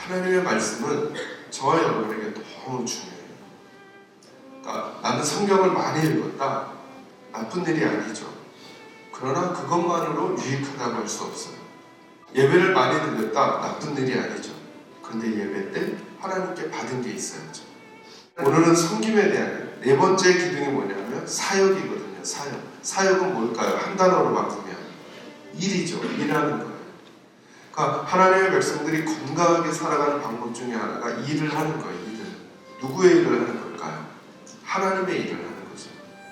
하나님의 말씀은 저와 여러분에게 너무 중요해요. 그러니까 나는 성경을 많이 읽었다. 나쁜 일이 아니죠. 그러나 그것만으로 유익하다고 할 수 없어요. 예배를 많이 드렸다. 나쁜 일이 아니죠. 그런데 예배 때 하나님께 받은 게 있어야죠. 오늘은 섬김에 대한 네 번째 기둥이 뭐냐면 사역이거든요. 사역은 뭘까요? 한 단어로 바꾸면 일이죠. 일하는 거예요. 그러니까 하나님의 백성들이 건강하게 살아가는 방법 중에 하나가 일을 하는 거예요. 일을. 누구의 일을 하는 걸까요? 하나님의 일을 하는 거죠.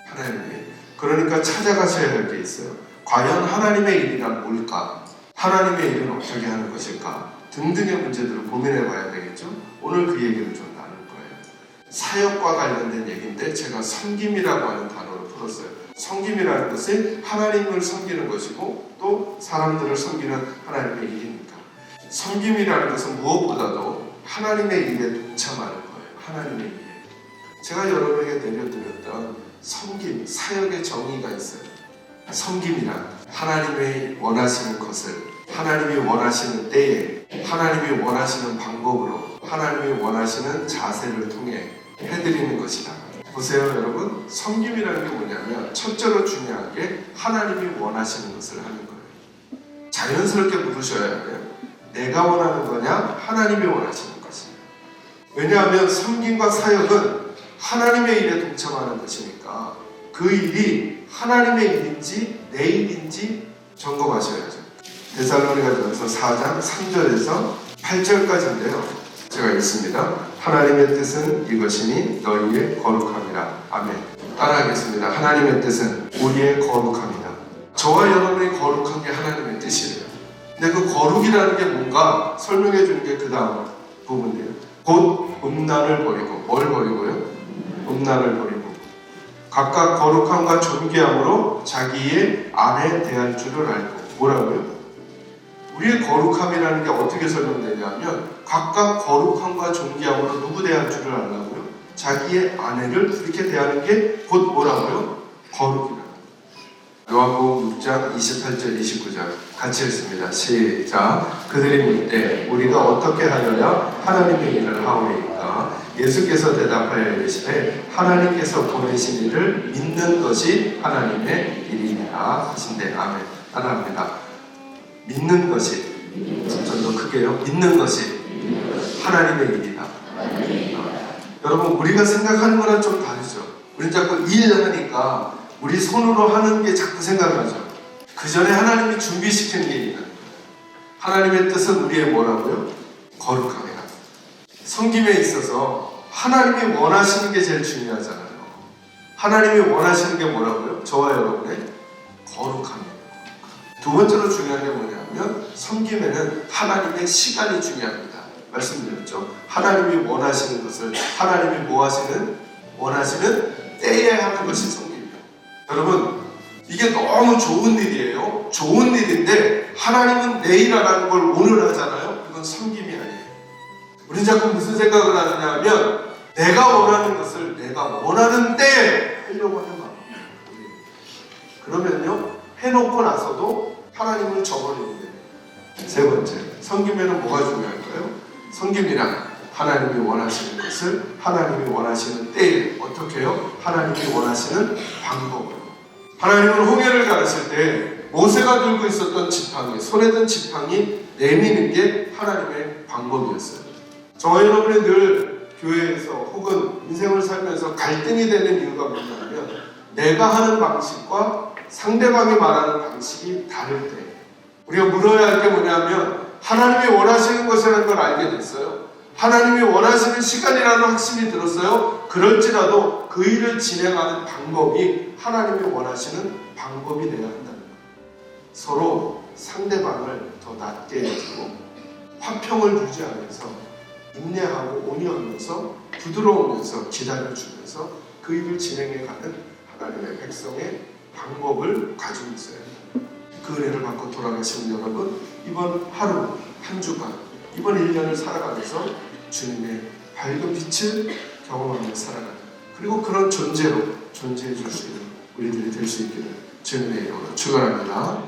하나님의 일. 그러니까 찾아가셔야 할 게 있어요. 과연 하나님의 일이란 뭘까? 하나님의 일은 어떻게 하는 것일까? 등등의 문제들을 고민해 봐야 되겠죠? 오늘 그 얘기를 좀 나눌 거예요. 사역과 관련된 얘기인데 제가 섬김이라고 하는 단어를 풀었어요. 섬김이라는 것은 하나님을 섬기는 것이고 또 사람들을 섬기는 하나님의 일이니까. 섬김이라는 것은 무엇보다도 하나님의 일에 동참하는 거예요. 하나님의 일에. 제가 여러분에게 내려드렸던 섬김, 사역의 정의가 있어요. 섬김이란 하나님의 원하시는 것을 하나님이 원하시는 때에 하나님이 원하시는 방법으로 하나님이 원하시는 자세를 통해 해드리는 것이다. 보세요 여러분, 섬김이라는 게 뭐냐면 첫째로 중요한 게 하나님이 원하시는 것을 하는 거예요. 자연스럽게 물으셔야 돼요. 내가 원하는 거냐? 하나님이 원하시는 것이냐. 왜냐하면 섬김과 사역은 하나님의 일에 동참하는 것이니까 그 일이 하나님의 일인지 내 일인지 점검하셔야죠. 데살로니가전서 4장 3절에서 8절까지인데요. 제가 읽습니다. 하나님의 뜻은 이것이니 너희의 거룩함이라. 아멘. 따라하겠습니다. 하나님의 뜻은 우리의 거룩함이다. 저와 여러분의 거룩한 게 하나님의 뜻이에요. 근데 그 거룩이라는 게 뭔가 설명해 주는 게 그 다음 부분이에요. 곧 음란을 버리고. 뭘 버리고요? 음란을 버리고 각각 거룩함과 존귀함으로 자기의 아내 대할 줄을 알고. 뭐라고요? 우리의 거룩함이라는 게 어떻게 설명되냐면 각각 거룩함과 존귀함으로 누구 대할 줄을 알라고요? 자기의 아내를 이렇게 대하는 게 곧 뭐라고요? 거룩이라. 요한복음 6장 28절 29절 같이 읽습니다. 시작. 그들이 묻되 우리가 어떻게 하여야 하나님의 일을 하오리이까? 예수께서 대답하여 이르시되 하나님께서 보내신 이를 믿는 것이 하나님의 일이니라 하신대. 아멘. 따라합니다. 믿는 것이 좀 더 크게요. 믿는 것이 하나님의 일이다. 여러분 우리가 생각하는 거랑 좀 다르죠. 우리는 자꾸 일하니까 우리 손으로 하는 게 자꾸 생각나죠. 그 전에 하나님이 준비시킨 게 있는 거예요. 하나님의 뜻은 우리의 뭐라고요? 거룩함이라. 섬김에 있어서 하나님이 원하시는 게 제일 중요하잖아요. 하나님이 원하시는 게 뭐라고요? 저와 여러분의 거룩함이에요. 두 번째로 중요한 게 뭐냐면 섬김에는 하나님의 시간이 중요합니다. 말씀드렸죠. 하나님이 원하시는 것을 하나님이 뭐 하시는? 원하시는 때에 하는 것이 섬김이에요. 여러분 이게 너무 좋은 일이에요. 좋은 일인데 하나님은 내일 하라는 걸 오늘 하잖아요. 그건 섬김이 아니에요. 우린 자꾸 무슨 생각을 하느냐 하면 내가 원하는 것을 내가 원하는 때에 하려고 하는 마음이에요. 그러면요 해놓고 나서도 하나님을 저버리는 거예요. 세 번째, 섬김에는 뭐가 중요할까요? 섬김이란 하나님이 원하시는 것을 하나님이 원하시는 때에 어떻게 해요? 하나님이 원하시는 방법으로. 하나님은 홍해를 가르칠 때 모세가 들고 있었던 지팡이, 손에 든 지팡이 내미는 게 하나님의 방법이었어요. 저와 여러분이 늘 교회에서 혹은 인생을 살면서 갈등이 되는 이유가 뭐냐면 내가 하는 방식과 상대방이 말하는 방식이 다를 때 우리가 물어야 할 게 뭐냐면 하나님이 원하시는 것이라는 걸 알게 됐어요. 하나님이 원하시는 시간이라는 확신이 들었어요. 그럴지라도 그 일을 진행하는 방법이 하나님이 원하시는 방법이 되어야 한다는 거예요. 서로 상대방을 더 낮게 해주고 화평을 유지하면서 인내하고 온유하면서 부드러우면서 기다려주면서 그 일을 진행해가는 하나님의 백성의 방법을 가지고 있어야 합니다. 그 은혜를 받고 돌아가시는 여러분, 이번 하루, 한 주간, 이번 1년을 살아가면서 주님의 밝은 빛을 경험하며 살아가는 그리고 그런 존재로 존재해 줄 수 있는 우리들이 될 수 있기를 주님의 이름으로 축원합니다.